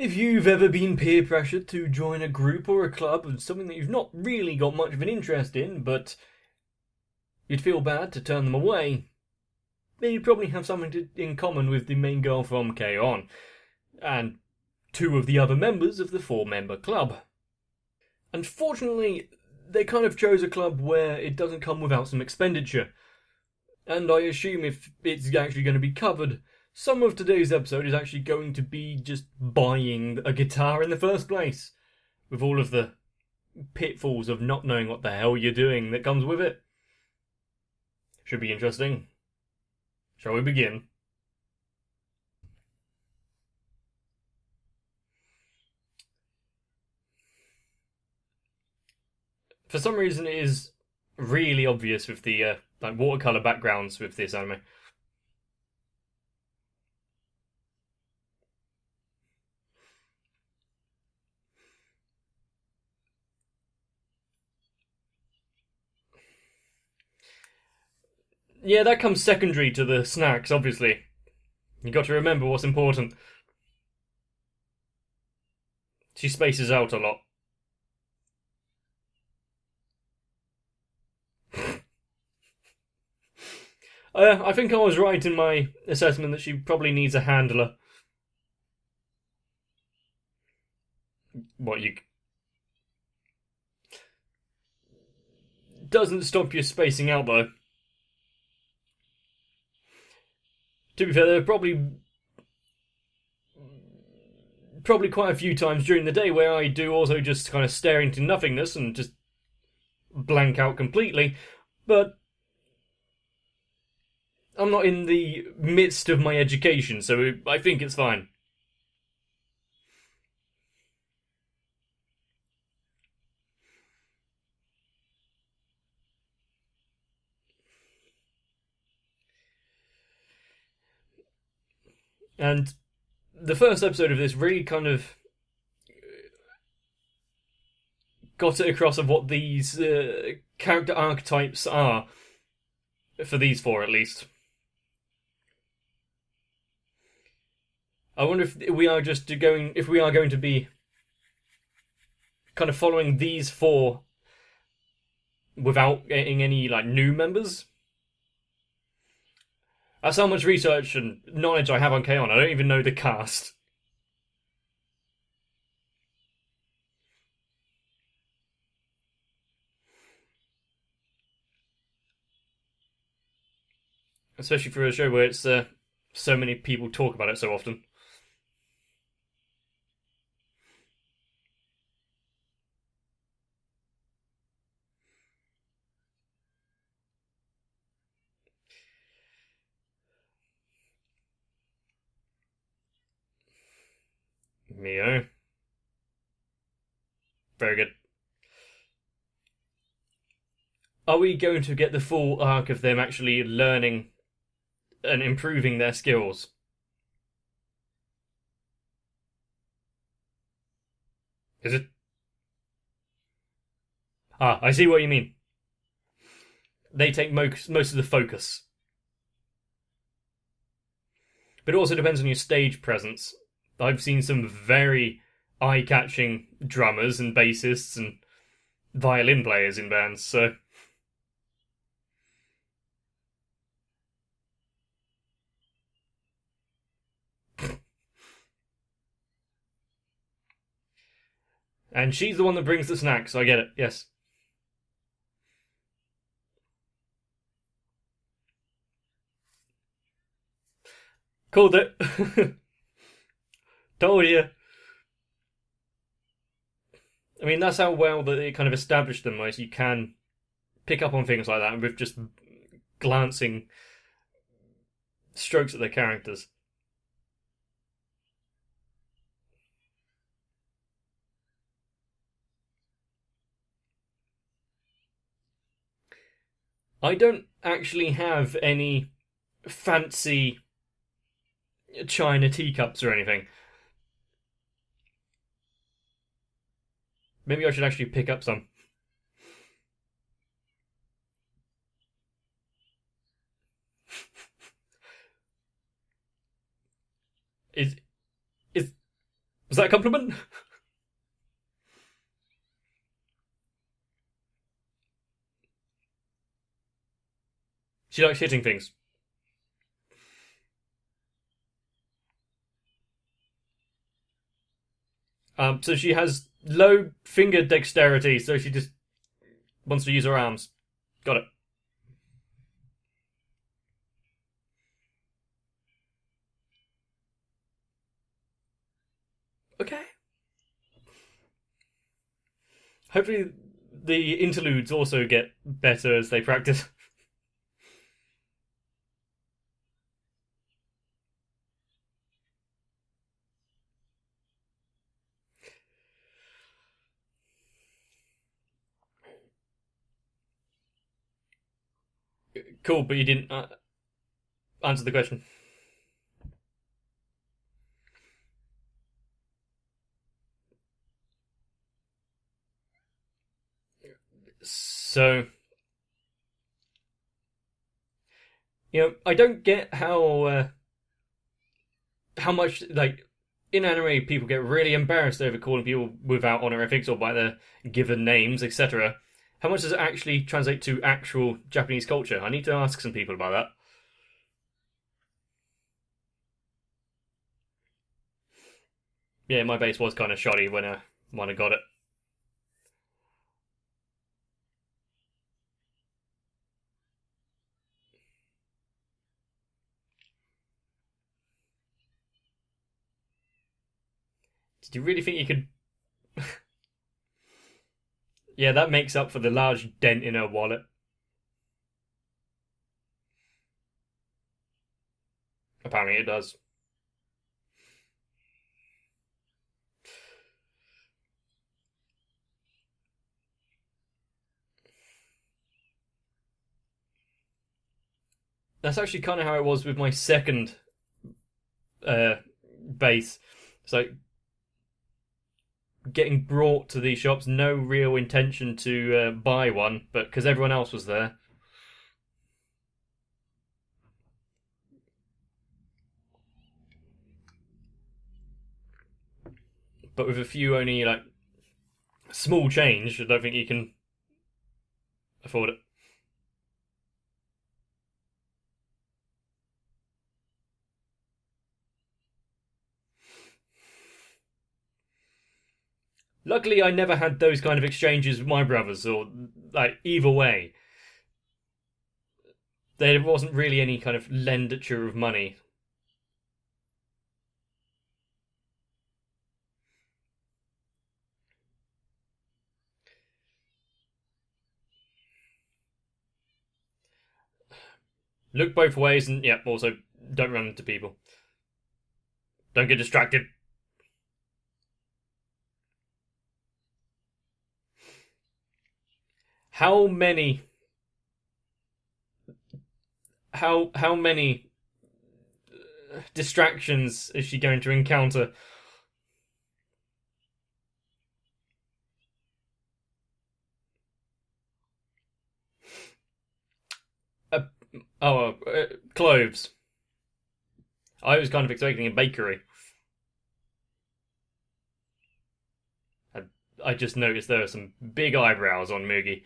If you've ever been peer pressured to join a group or a club of something that you've not really got much of an interest in, but you'd feel bad to turn them away, then you'd probably have something in common with the main girl from K-On! And two of the other members of the four-member club. Unfortunately, they kind of chose a club where it doesn't come without some expenditure. And I assume if it's actually going to be covered, some of today's episode is actually going to be just buying a guitar in the first place, with all of the pitfalls of not knowing what the hell you're doing that comes with it. Should be interesting. Shall we begin? For some reason, it is really obvious with the watercolor backgrounds with this anime. Yeah, that comes secondary to the snacks, obviously. You got to remember what's important. She spaces out a lot. I think I was right in my assessment that she probably needs a handler. What, you... Doesn't stop you spacing out, though. To be fair, there are probably quite a few times during the day where I do also just kind of stare into nothingness and just blank out completely, but I'm not in the midst of my education, so I think it's fine. And the first episode of this really kind of got it across of what these character archetypes are, for these four at least. I wonder if we are going to be kind of following these four without getting any new members. That's how much research and knowledge I have on K-On! I don't even know the cast. Especially for a show where it's so many people talk about it so often. Mio. Very good. Are we going to get the full arc of them actually learning and improving their skills? Is it? Ah, I see what you mean. They take most of the focus. But it also depends on your stage presence. I've seen some very eye-catching drummers and bassists and violin players in bands, so... And she's the one that brings the snacks, so I get it, yes. Called it. Told you. I mean, that's how well that it kind of established them, like you can pick up on things like that with just glancing strokes at their characters. I don't actually have any fancy china teacups or anything. Maybe I should actually pick up some. Is is Was that a compliment? She likes hitting things. So she has low finger dexterity, so she just wants to use her arms. Got it. Okay. Hopefully, the interludes also get better as they practice. Cool, but you didn't answer the question. So, I don't get how much like in anime people get really embarrassed over calling people without honorifics or by their given names, etc. How much does it actually translate to actual Japanese culture? I need to ask some people about that. Yeah, my base was kind of shoddy when I got it. Did you really think you could? Yeah, that makes up for the large dent in her wallet. Apparently, it does. That's actually kind of how it was with my second uh, base. So getting brought to these shops, no real intention to buy one, but because everyone else was there. But with a few only like small change, I don't think you can afford it. Luckily, I never had those kind of exchanges with my brothers, or like either way. There wasn't really any kind of lenditure of money. Look both ways, and yeah, also don't run into people. Don't get distracted. How many? How many distractions is she going to encounter? Uh, cloves. I was kind of expecting a bakery. I, I just noticed there are some big eyebrows on Mugi.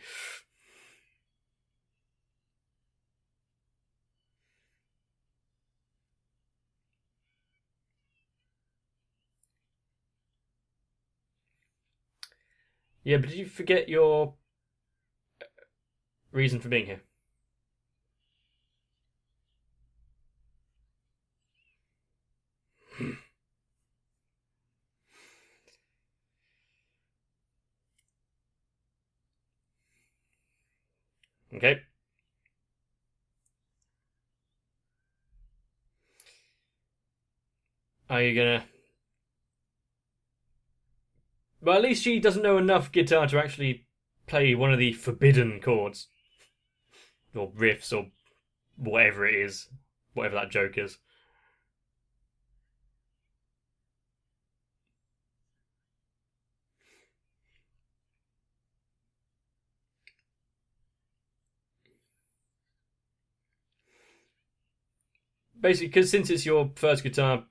Yeah, but did you forget your reason for being here? Okay. Are you gonna? Well, at least she doesn't know enough guitar to actually play one of the forbidden chords or riffs or whatever it is, whatever that joke is. Basically, because since it's your first guitar,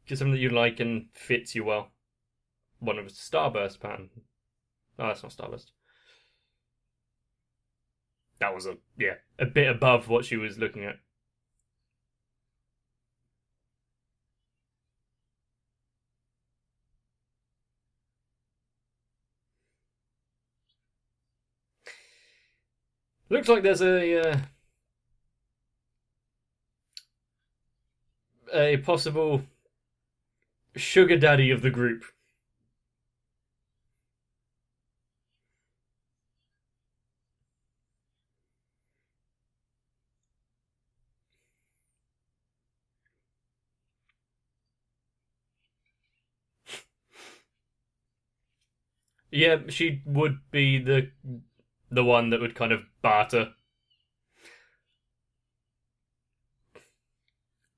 Just something that you like and fits you well. One of a Starburst pattern. Oh, that's not Starburst. That was a bit above what she was looking at. Looks like there's a possible sugar daddy of the group. Yeah, she would be the one that would kind of barter.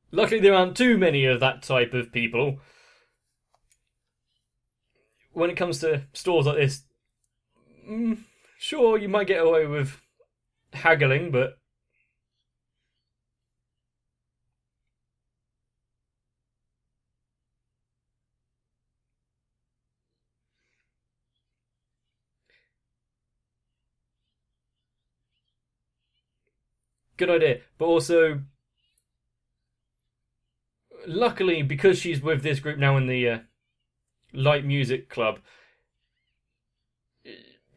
Luckily, there aren't too many of that type of people. When it comes to stores like this, sure, you might get away with haggling, but good idea. But also, luckily, because she's with this group now in the light music club,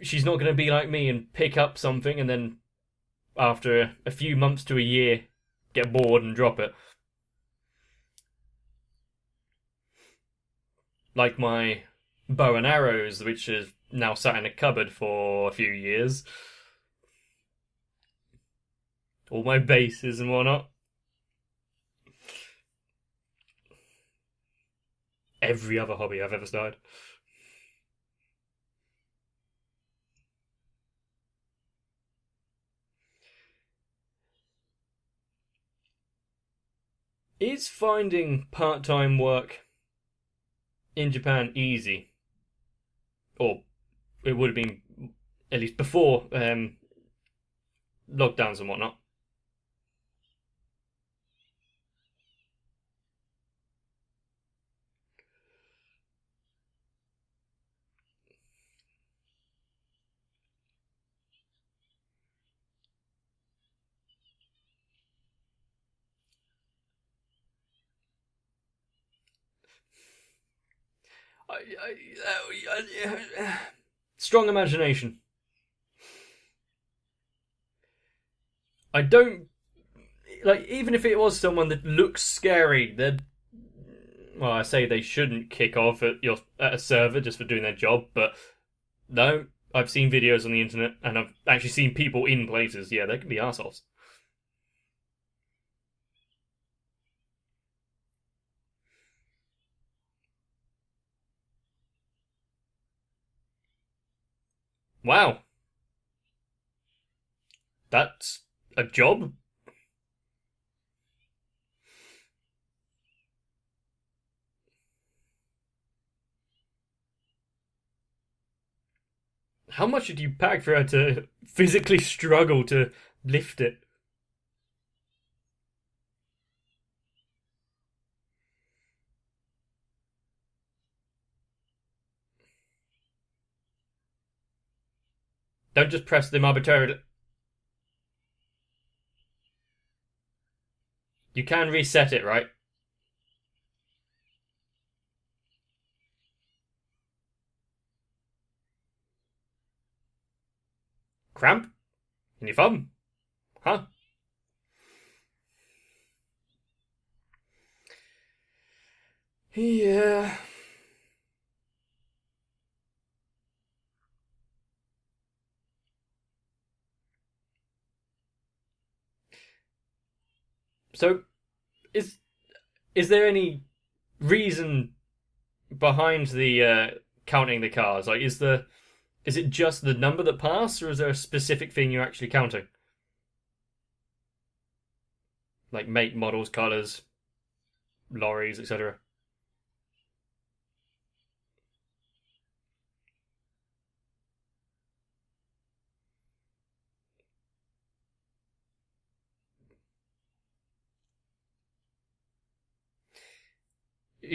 she's not going to be like me and pick up something and then after a few months to a year get bored and drop it. Like my bow and arrows, which is now sat in a cupboard for a few years. All my bases and whatnot. Every other hobby I've ever started. Is finding part-time work in Japan easy? Or it would have been, at least before lockdowns and whatnot. Strong imagination. I don't like, even if it was someone that looks scary. They'd, well, I say they shouldn't kick off at a server just for doing their job, but no, I've seen videos on the internet and I've actually seen people in places. Yeah, they can be assholes. Wow, that's a job. How much did you pack for her to physically struggle to lift it? Don't just press them arbitrarily. You can reset it, right? Cramp in your thumb, huh? Yeah. So is is there any reason behind the counting the cars? Like, is it just the number that pass, or is there a specific thing you're actually counting? Like make, models, colors, lorries, etc.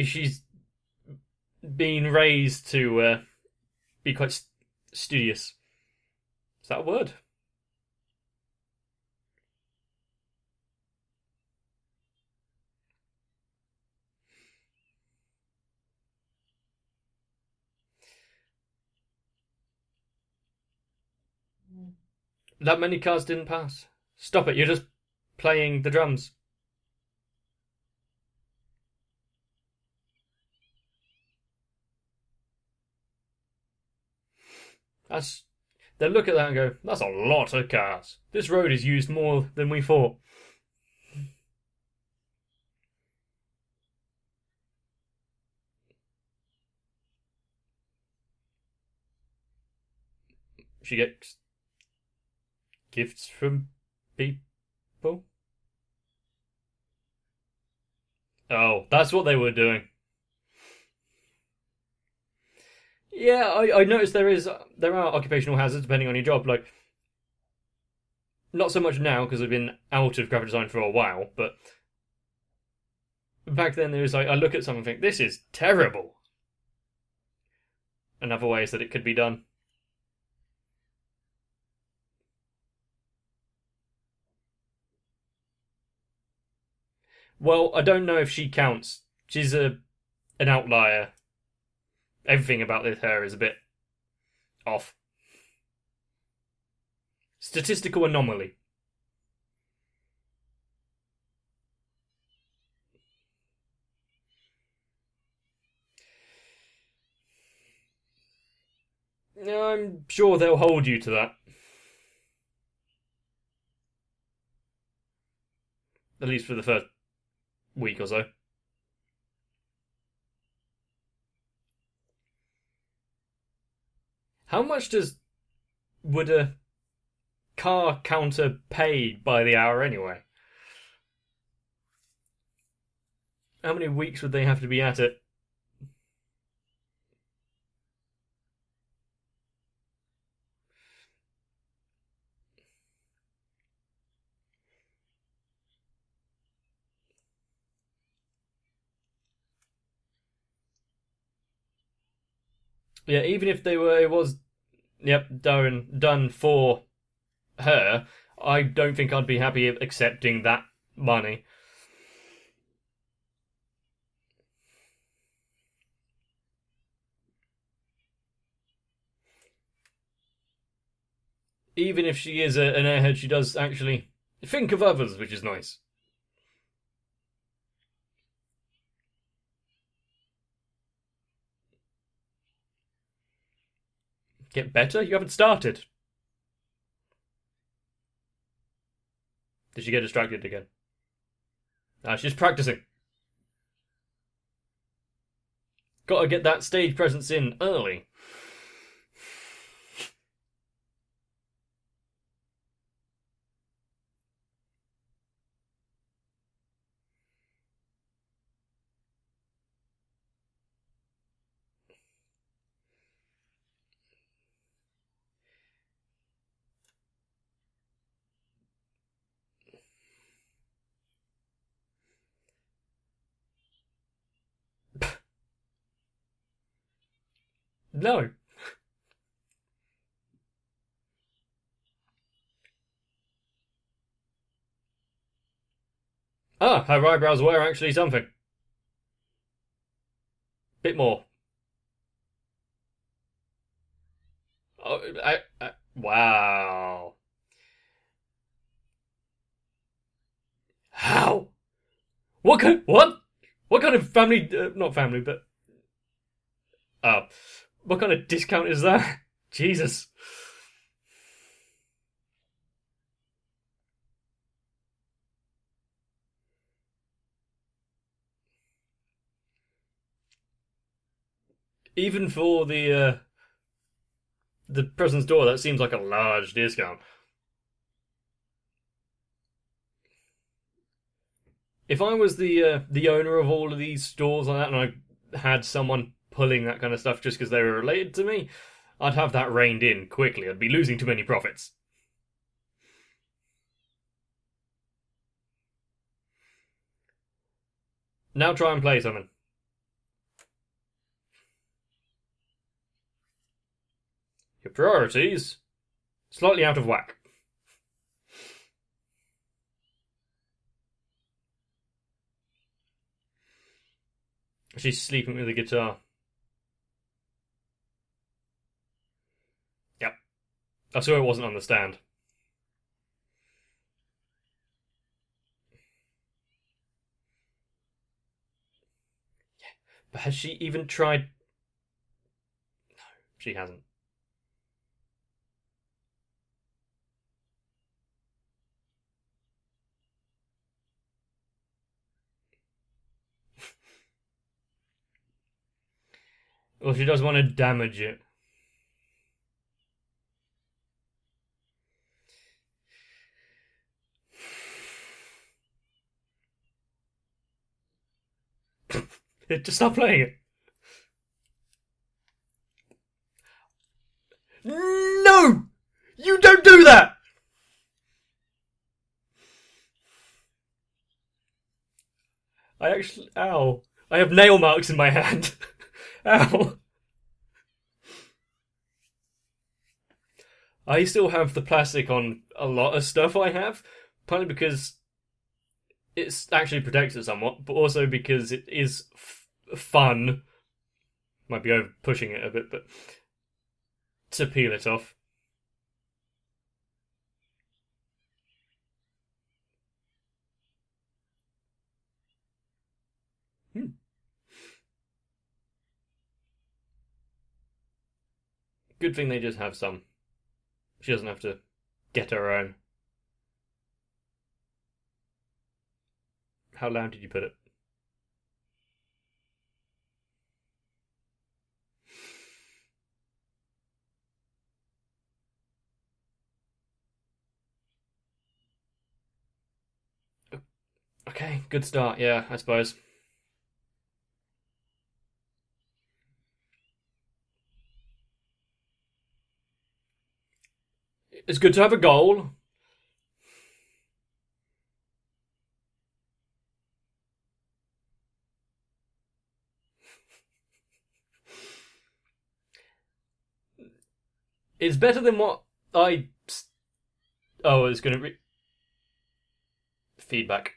she's been raised to be quite studious. Is that a word? That many cars didn't pass. Stop it, you're just playing the drums. That's. They look at that and go, that's a lot of cars. This road is used more than we thought. She gets gifts from people. Oh, that's what they were doing. Yeah, I noticed there are occupational hazards depending on your job. Like, not so much now because I've been out of graphic design for a while, but back then there was like I look at something and think this is terrible. And other ways that it could be done. Well, I don't know if she counts. She's an outlier. Everything about this hair is a bit off. Statistical anomaly. I'm sure they'll hold you to that. At least for the first week or so. How much would a car counter pay by the hour anyway? How many weeks would they have to be at it? Yeah, even if it was, yep, done for her, I don't think I'd be happy accepting that money. Even if she is an airhead, she does actually think of others, which is nice. Get better? You haven't started. Did she get distracted again? She's practicing. Gotta get that stage presence in early. No. Her eyebrows were actually something. Bit more. Oh, wow. How? What kind of family? Not family, but uh, what kind of discount is that? Jesus. Even for the presence door, that seems like a large discount. If I was the owner of all of these stores like that, and I had someone pulling that kind of stuff just because they were related to me, I'd have that reined in quickly. I'd be losing too many profits. Now try and play something. Your priorities? Slightly out of whack. She's sleeping with the guitar. Yep. I saw it wasn't on the stand. But has she even tried? No, she hasn't. Well, she does want to damage it. Just stop playing it. No! You don't do that! Ow. I have nail marks in my hand. Ow. I still have the plastic on a lot of stuff I have, partly because it actually protects it somewhat, but also because it is fun. Might be over pushing it a bit, but to peel it off. Good thing they just have some. She doesn't have to get her own. How loud did you put it? Okay, good start, yeah, I suppose. It's good to have a goal. It's better than what I... Oh, it's going to... Feedback.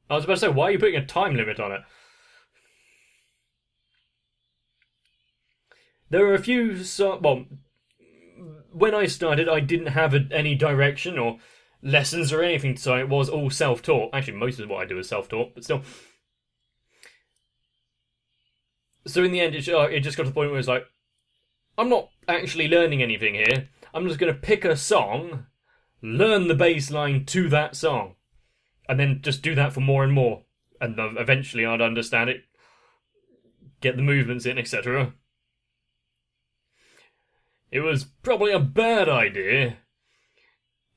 I was about to say, why are you putting a time limit on it? There are a few... Well, when I started, I didn't have any direction or lessons or anything, so it was all self-taught. Actually, most of what I do is self-taught, but still. So in the end, it just got to the point where it's like, I'm not actually learning anything here. I'm just going to pick a song, learn the bass line to that song, and then just do that for more and more. And eventually I'd understand it, get the movements in, etc. It was probably a bad idea.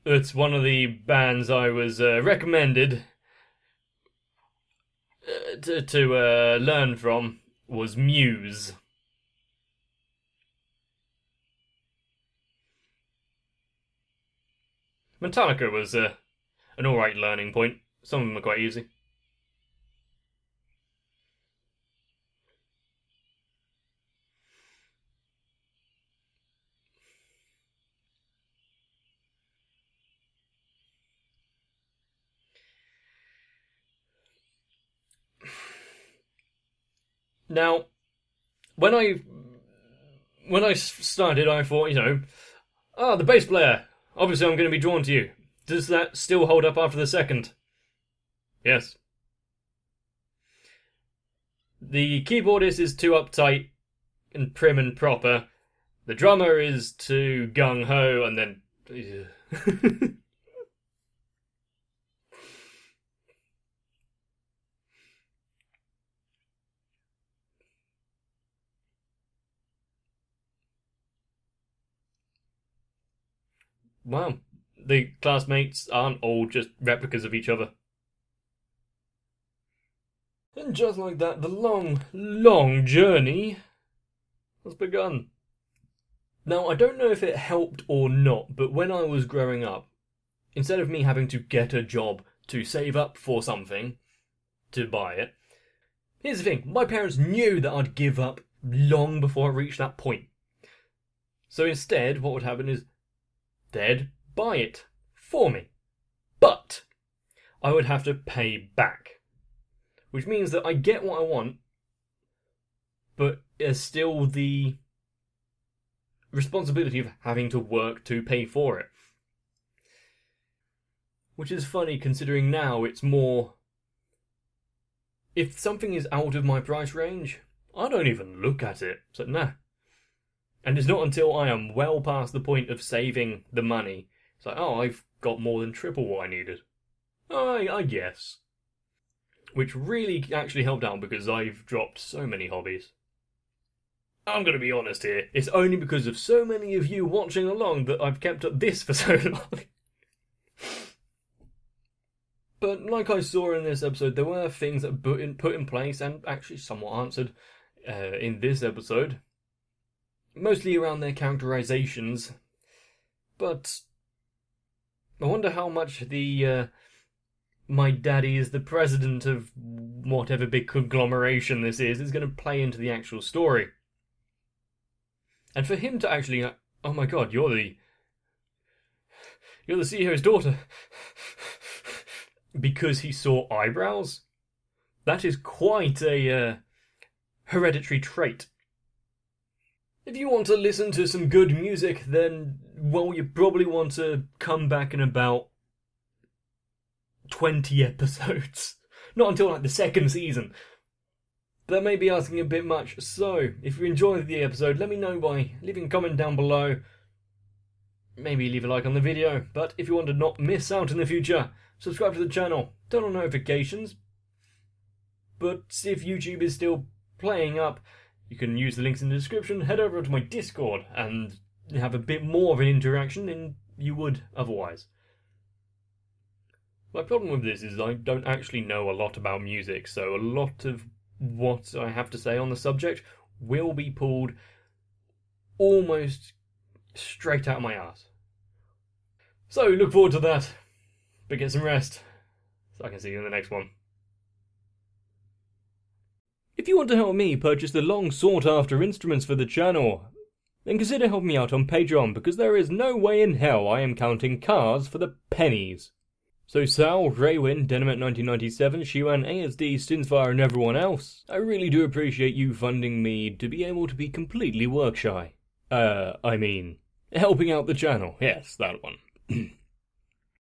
It's one of the bands I was recommended to learn from was Muse. Metallica was an alright learning point. Some of them are quite easy. Now, when I started, I thought, the bass player. Obviously, I'm going to be drawn to you. Does that still hold up after the second? Yes. The keyboardist is too uptight and prim and proper. The drummer is too gung-ho, and then... Wow. The classmates aren't all just replicas of each other. And just like that, the long, long journey has begun. Now, I don't know if it helped or not, but when I was growing up, instead of me having to get a job to save up for something to buy it, here's the thing, my parents knew that I'd give up long before I reached that point. So instead, what would happen is they'd buy it for me. But I would have to pay back. Which means that I get what I want, but there's still the responsibility of having to work to pay for it. Which is funny considering now it's more, if something is out of my price range, I don't even look at it. So nah. And it's not until I am well past the point of saving the money, it's like, oh, I've got more than triple what I needed. I guess. Which really actually helped out because I've dropped so many hobbies. I'm going to be honest here, it's only because of so many of you watching along that I've kept up this for so long. But like I saw in this episode, there were things that put in place and actually somewhat answered in this episode. Mostly around their characterizations. But I wonder how much the my daddy is the president of whatever big conglomeration this is going to play into the actual story. And for him to actually, oh my god, you're the CEO's daughter, because he saw eyebrows? That is quite a hereditary trait. If you want to listen to some good music, then, well, you probably want to come back in about 20 episodes. Not until, like, the second season. That may be asking a bit much, so if you enjoyed the episode, let me know by leaving a comment down below. Maybe leave a like on the video, but if you want to not miss out in the future, subscribe to the channel, turn on notifications. But if YouTube is still playing up, you can use the links in the description, head over to my Discord, and have a bit more of an interaction than you would otherwise. My problem with this is I don't actually know a lot about music, so a lot of what I have to say on the subject will be pulled almost straight out of my ass. So, look forward to that, but get some rest, so I can see you in the next one. If you want to help me purchase the long sought after instruments for the channel, then consider helping me out on Patreon, because there is no way in hell I am counting cars for the pennies. So Sal, Raywin, Denamet 1997, Shiwan, ASD, Stinsfire and everyone else, I really do appreciate you funding me to be able to be completely work shy. I mean, helping out the channel, yes, that one.